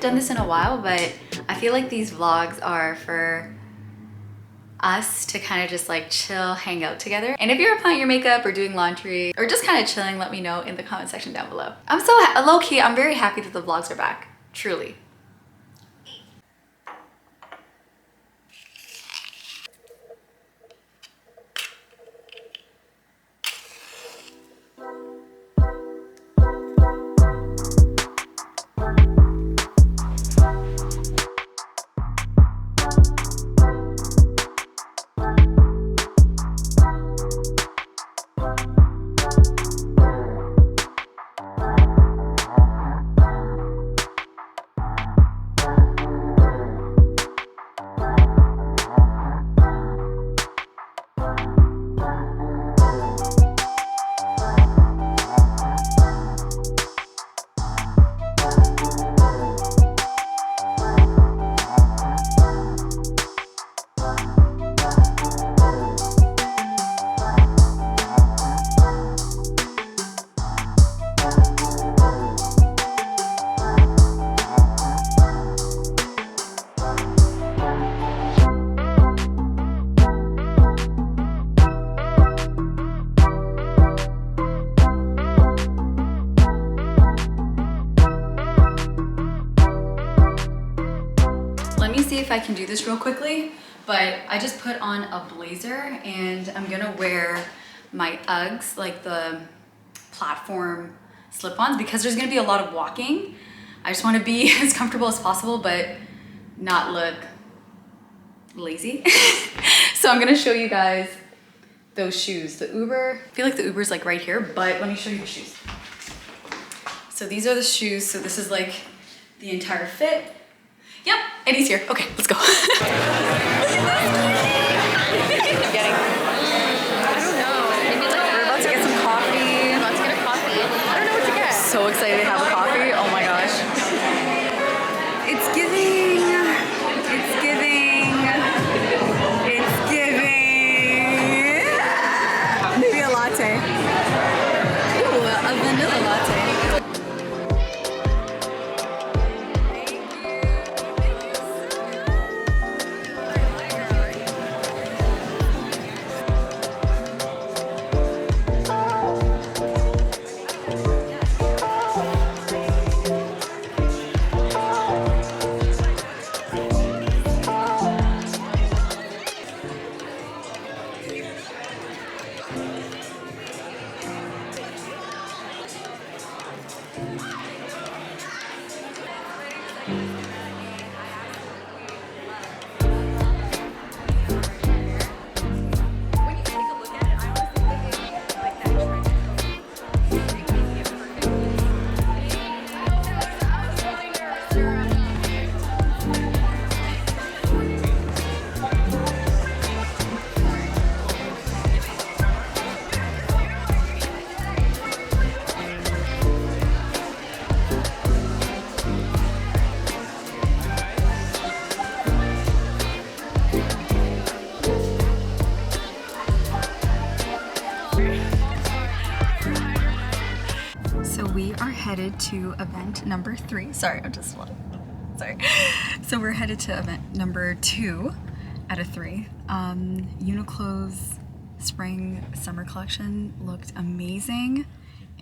done this in a while, but I feel like these vlogs are for us to kind of just like chill, hang out together. And if you're applying your makeup or doing laundry or just kind of chilling, let me know in the comment section down below. I'm so low-key, I'm very happy that the vlogs are back, truly. See if I can do this real quickly, but I just put on a blazer and I'm gonna wear my Uggs, like the platform slip-ons, because there's gonna be a lot of walking. I just want to be as comfortable as possible but not look lazy. So I'm gonna show you guys those shoes. The Uber, I feel like the Uber's like right here, but let me show you the shoes. So these are the shoes. So this is like the entire fit. Yep, and he's here. Okay, let's go. I don't know. Maybe like we're about to get some coffee. We're about to get a coffee. I don't know what to get. So excited to have a coffee. Oh my gosh. It's giving. It's giving. It's giving. Maybe a latte. Ooh, a vanilla latte. Headed to event number 3. Sorry, I'm just sorry. So we're headed to event number 2 out of 3. Uniqlo's spring summer collection looked amazing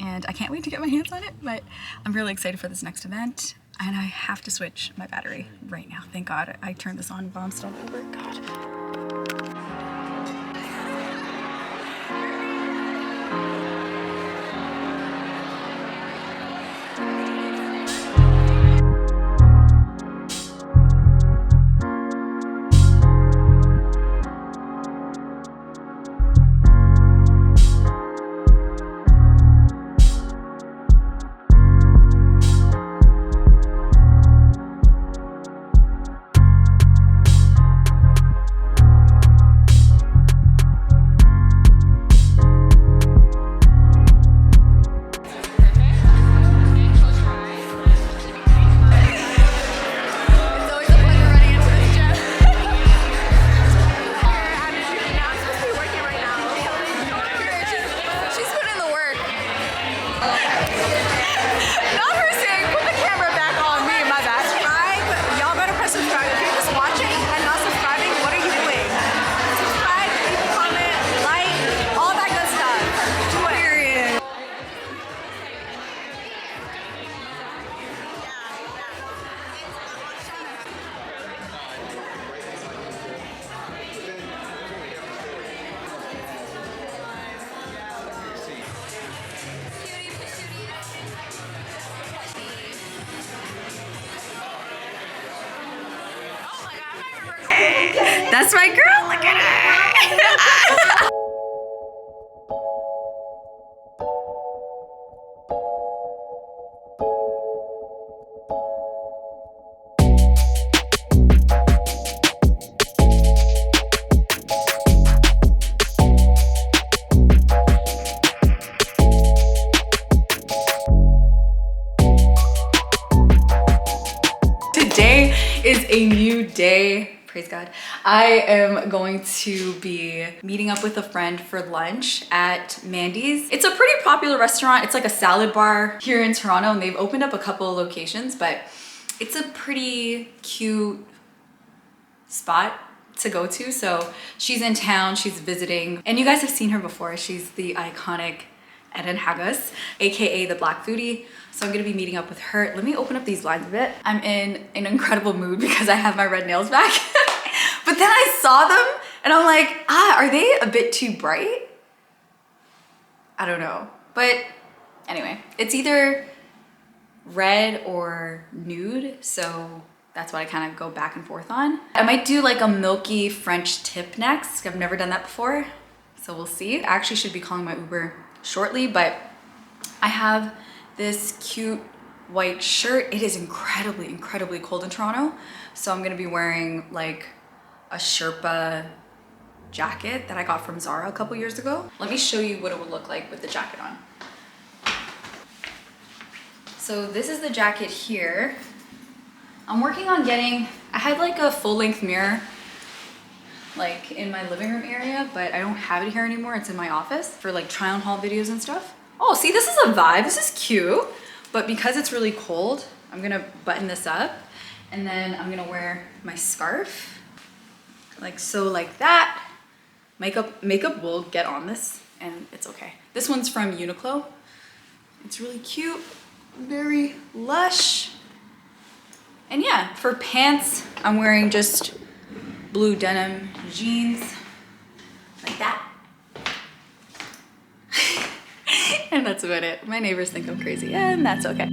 and I can't wait to get my hands on it, but I'm really excited for this next event and I have to switch my battery right now. Thank God I turned this on, bounced all over. God. That's my girl, look at her. Today is a new day. Praise God. I am going to be meeting up with a friend for lunch at Mandy's. It's a pretty popular restaurant. It's like a salad bar here in Toronto, and they've opened up a couple of locations, but it's a pretty cute spot to go to. So she's in town, she's visiting, and you guys have seen her before. She's the iconic Eden Haggis, aka the Black Foodie. So I'm gonna be meeting up with her. Let me open up these blinds a bit. I'm in an incredible mood because I have my red nails back. But then I saw them and I'm like, are they a bit too bright? I don't know. But anyway, it's either red or nude, so that's what I kind of go back and forth on. I might do like a milky French tip next. I've never done that before, so we'll see. I actually should be calling my Uber shortly, but I have this cute white shirt. It is incredibly, incredibly cold in Toronto, so I'm gonna be wearing like a Sherpa jacket that I got from Zara a couple years ago. Let me show you what it would look like with the jacket on. So this is the jacket here. I'm working on getting, I had like a full-length mirror like in my living room area, but I don't have it here anymore. It's in my office for like try on haul videos and stuff. Oh, see, this is a vibe. This is cute. But because it's really cold, I'm gonna button this up and then I'm gonna wear my scarf. Like so, like that. Makeup will get on this and it's okay. This one's from Uniqlo. It's really cute, very lush. And yeah, for pants, I'm wearing just blue denim jeans, like that. And that's about it. My neighbors think I'm crazy, and that's okay.